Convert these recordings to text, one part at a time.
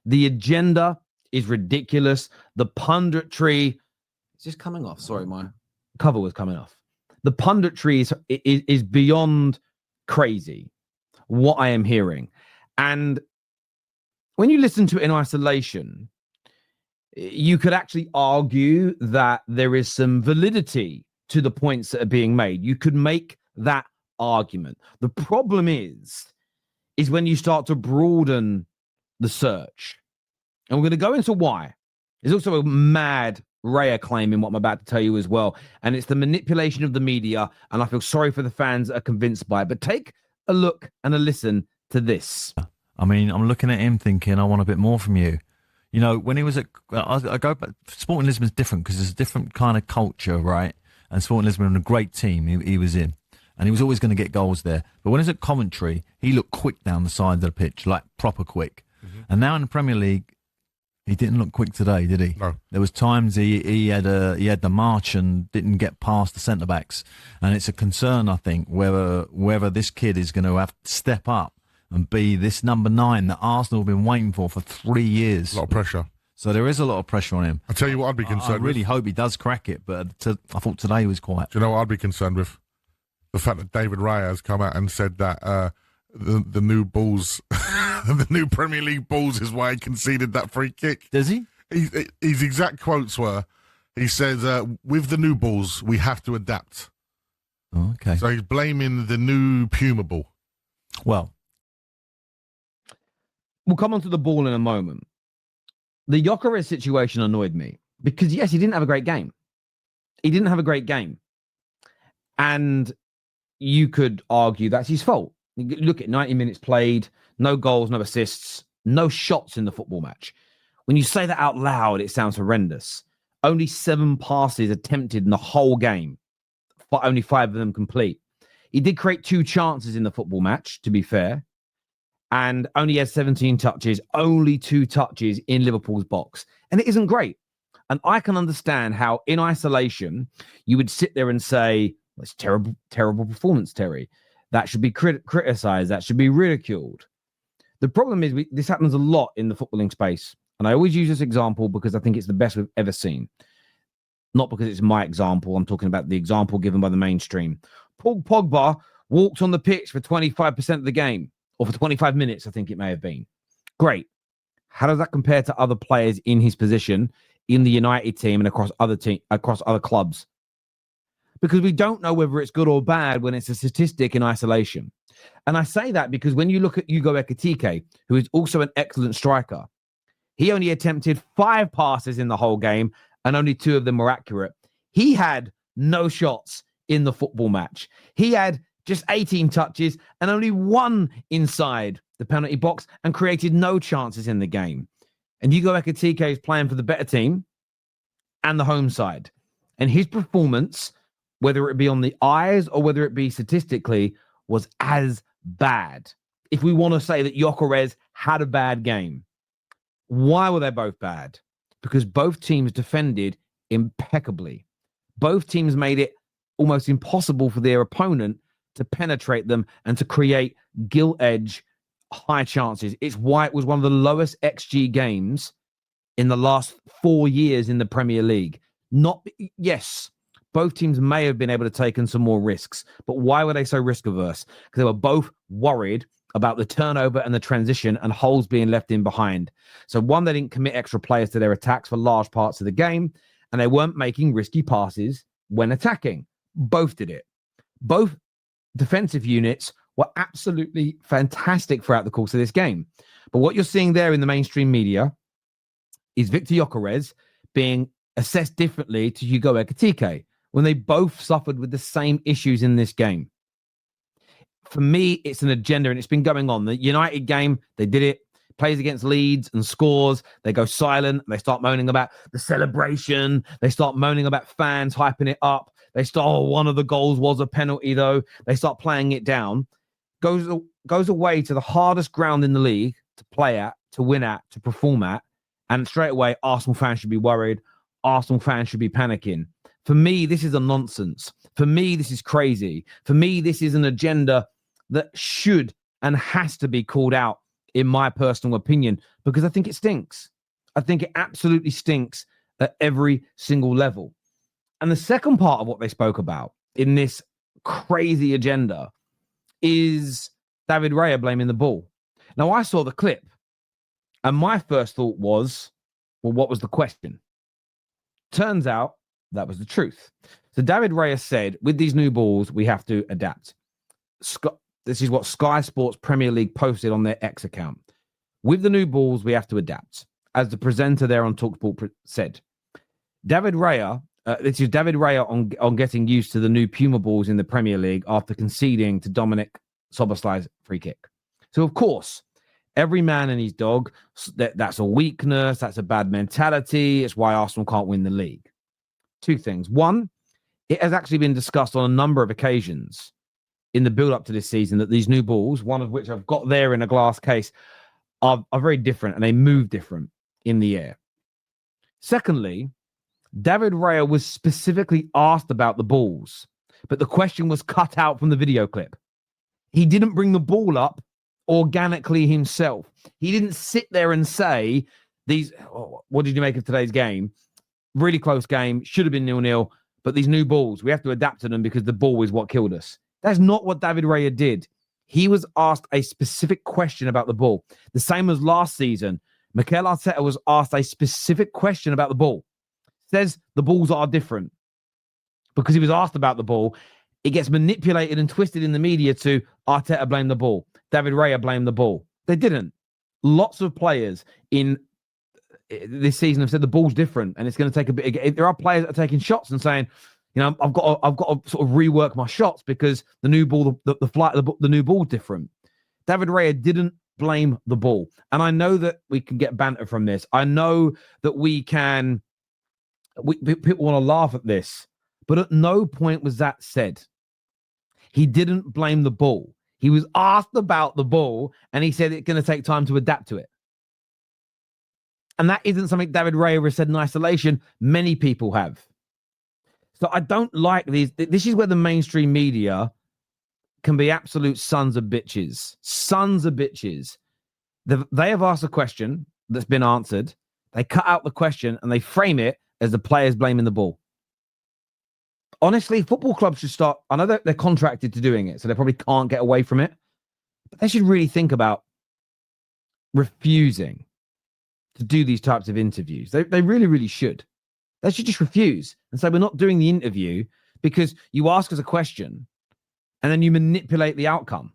The agenda is ridiculous. The punditry is just coming off. Sorry, my cover was coming off. The punditry is beyond crazy, what I am hearing. And when you listen to it in isolation, you could actually argue that there is some validity to the points that are being made. You could make that argument. The problem is when you start to broaden the search. And we're going to go into why. There's also a mad Raya claim in what I'm about to tell you as well. And it's the manipulation of the media. And I feel sorry for the fans that are convinced by it. But take a look and a listen to this. I mean, I'm looking at him thinking, I want a bit more from you. You know, when he was at, I go back, Sporting Lisbon's different because it's a different kind of culture, right? And Sporting Lisbon was a great team he was in. And he was always going to get goals there. But when he was at Coventry, he looked quick down the side of the pitch, like proper quick. Mm-hmm. And now in the Premier League, he didn't look quick today, did he? No. There was times he had the march and didn't get past the centre backs, and it's a concern, I think, whether this kid is going to have to step up and be this number 9 that Arsenal have been waiting for 3 years. A lot of pressure. So there is a lot of pressure on him. I'll tell you what I'd be concerned with. I really hope he does crack it, but I thought today he was quiet. Do you know what I'd be concerned with? The fact that David Raya has come out and said that the new Bulls, the new Premier League Bulls is why he conceded that free kick. Does he? His exact quotes were, he says, with the new Bulls, we have to adapt. Oh, okay. So he's blaming the new Puma Ball. Well, we'll come on to the ball in a moment. The Gyökeres situation annoyed me because, yes, he didn't have a great game. He didn't have a great game. And you could argue that's his fault. Look at 90 minutes played, no goals, no assists, no shots in the football match. When you say that out loud, it sounds horrendous. Only 7 passes attempted in the whole game, but only 5 of them complete. He did create 2 chances in the football match, to be fair, and only had 17 touches, only 2 touches in Liverpool's box. And it isn't great. And I can understand how, in isolation, you would sit there and say, well, it's terrible, terrible performance, Terry. That should be criticized. That should be ridiculed. The problem is this happens a lot in the footballing space. And I always use this example because I think it's the best we've ever seen. Not because it's my example. I'm talking about the example given by the mainstream. Paul Pogba walked on the pitch for 25% of the game, or for 25 minutes, I think it may have been. Great. How does that compare to other players in his position in the United team and across other clubs? Because we don't know whether it's good or bad when it's a statistic in isolation. And I say that because when you look at Hugo Ekitike, who is also an excellent striker, he only attempted 5 passes in the whole game and only 2 of them were accurate. He had no shots in the football match. He had just 18 touches and only 1 inside the penalty box and created no chances in the game. And Hugo Ekitike is playing for the better team and the home side. And his performance, whether it be on the eyes or whether it be statistically, was as bad. If we want to say that Gyökeres had a bad game, why were they both bad? Because both teams defended impeccably. Both teams made it almost impossible for their opponent to penetrate them and to create gilt-edge high chances. It's why it was one of the lowest XG games in the last 4 years in the Premier League. Yes, both teams may have been able to take in some more risks, but why were they so risk averse? Because they were both worried about the turnover and the transition and holes being left in behind. So one, they didn't commit extra players to their attacks for large parts of the game, and they weren't making risky passes when attacking. Both did it. Both defensive units were absolutely fantastic throughout the course of this game. But what you're seeing there in the mainstream media is Victor Gyökeres being assessed differently to Hugo Ekitike when they both suffered with the same issues in this game. For me, it's an agenda, and it's been going on. The United game, they did it. Plays against Leeds and scores. They go silent. They start moaning about the celebration. They start moaning about fans hyping it up. They start, oh, one of the goals was a penalty, though. They start playing it down. Goes away to the hardest ground in the league to play at, to win at, to perform at. And straight away, Arsenal fans should be worried. Arsenal fans should be panicking. For me, this is a nonsense. For me, this is crazy. For me, this is an agenda that should and has to be called out in my personal opinion, because I think it stinks. I think it absolutely stinks at every single level. And the second part of what they spoke about in this crazy agenda is David Raya blaming the ball. Now, I saw the clip, and my first thought was, well, what was the question? Turns out that was the truth. So David Raya said, with these new balls, we have to adapt. This is what Sky Sports Premier League posted on their X account. With the new balls, we have to adapt. As the presenter there on TalkSport said, David Raya, this is David Raya on getting used to the new Puma balls in the Premier League after conceding to Dominic Soboslai's free kick. So, of course, every man and his dog, that's a weakness, that's a bad mentality. It's why Arsenal can't win the league. Two things. One, it has actually been discussed on a number of occasions in the build-up to this season that these new balls, one of which I've got there in a glass case, are very different and they move different in the air. Secondly, David Raya was specifically asked about the balls, but the question was cut out from the video clip. He didn't bring the ball up organically himself. He didn't sit there and say, what did you make of today's game? Really close game, should have been 0-0, but these new balls, we have to adapt to them because the ball is what killed us. That's not what David Raya did. He was asked a specific question about the ball. The same as last season. Mikel Arteta was asked a specific question about the ball. Says the balls are different because he was asked about the ball. It gets manipulated and twisted in the media to Arteta blamed the ball. David Raya blamed the ball. They didn't. Lots of players in this season have said the ball's different and it's going to take a bit. There are players that are taking shots and saying, you know, I've got to sort of rework my shots because the new ball, the flight of the new ball's different. David Raya didn't blame the ball. And I know that we can get banter from this. I know that people want to laugh at this, but at no point was that said. He didn't blame the ball. He was asked about the ball and he said it's going to take time to adapt to it. And that isn't something David Raya has said in isolation. Many people have. So I don't like these. This is where the mainstream media can be absolute sons of bitches. Sons of bitches. They have asked a question that's been answered. They cut out the question and they frame it as the players blaming the ball. Honestly, football clubs should start. I know that they're contracted to doing it, so they probably can't get away from it. But they should really think about refusing to do these types of interviews. They really, really should. They should just refuse and say, we're not doing the interview because you ask us a question and then you manipulate the outcome.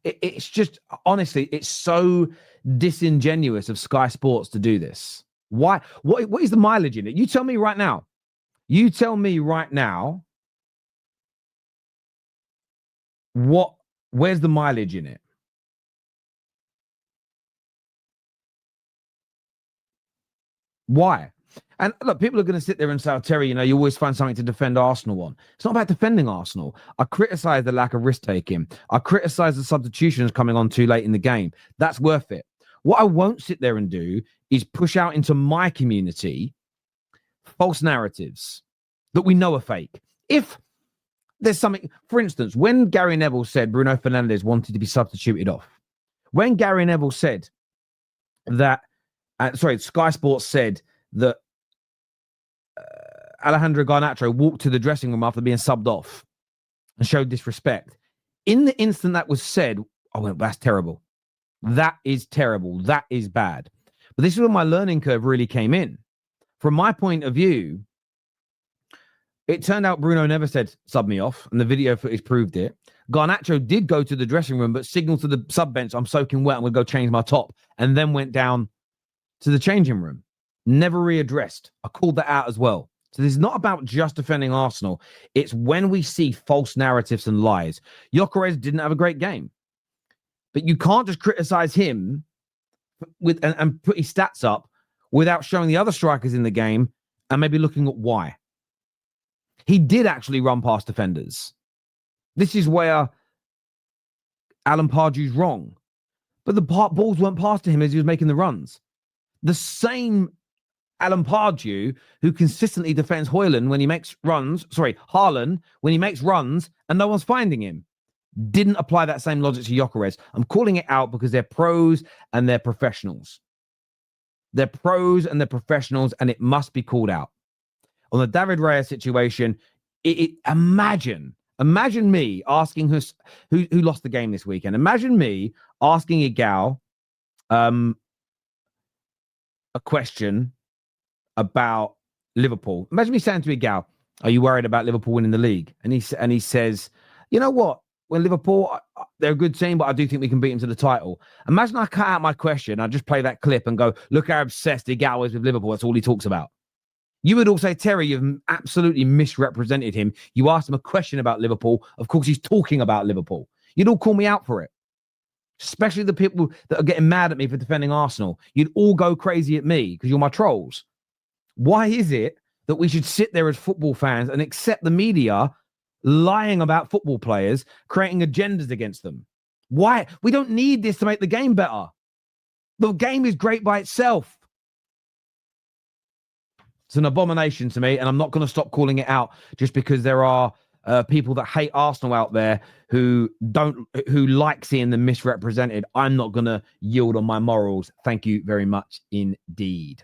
It's just, honestly, it's so disingenuous of Sky Sports to do this. Why? What is the mileage in it? You tell me right now. You tell me right now. Where's the mileage in it? Why? And look, people are going to sit there and say, oh, Terry, you know, you always find something to defend Arsenal on. It's not about defending Arsenal. I criticize the lack of risk-taking. I criticize the substitutions coming on too late in the game. That's worth it. What I won't sit there and do is push out into my community false narratives that we know are fake. If there's something, for instance, when Gary Neville said Bruno Fernandes wanted to be substituted off, when Gary Neville said that, Sky Sports said that Alejandro Garnacho walked to the dressing room after being subbed off and showed disrespect. In the instant that was said, I went, that's terrible. That is terrible. That is bad. But this is where my learning curve really came in. From my point of view, it turned out Bruno never said, sub me off, and the video footage proved it. Garnacho did go to the dressing room, but signaled to the sub bench, I'm soaking wet, I'm going to go change my top, and then went down to the changing room. Never readdressed. I called that out as well. So this is not about just defending Arsenal. It's when we see false narratives and lies. Gyökeres didn't have a great game. But you can't just criticize him and put his stats up without showing the other strikers in the game and maybe looking at why. He did actually run past defenders. This is where Alan Pardew's wrong. But the balls weren't passed to him as he was making the runs. The same Alan Pardew, who consistently defends Haaland when he makes runs, Haaland, when he makes runs and no one's finding him. Didn't apply that same logic to Gyökeres. I'm calling it out because they're pros and they're professionals. They're pros and they're professionals, and it must be called out. On the David Raya situation, imagine me asking who lost the game this weekend. Imagine me asking Igal a question about Liverpool. Imagine me saying to Igal, "Are you worried about Liverpool winning the league?" And he says, "You know what? When Liverpool, they're a good team, but I do think we can beat them to the title." Imagine I cut out my question, I just play that clip and go, "Look how obsessed Igal is with Liverpool. That's all he talks about." You would all say, "Terry, you've absolutely misrepresented him. You asked him a question about Liverpool. Of course, he's talking about Liverpool." You'd all call me out for it, especially the people that are getting mad at me for defending Arsenal. You'd all go crazy at me because you're my trolls. Why is it that we should sit there as football fans and accept the media lying about football players, creating agendas against them? Why? We don't need this to make the game better. The game is great by itself. It's an abomination to me, and I'm not going to stop calling it out just because there are people that hate Arsenal out there who like seeing them misrepresented. I'm not going to yield on my morals. Thank you very much indeed.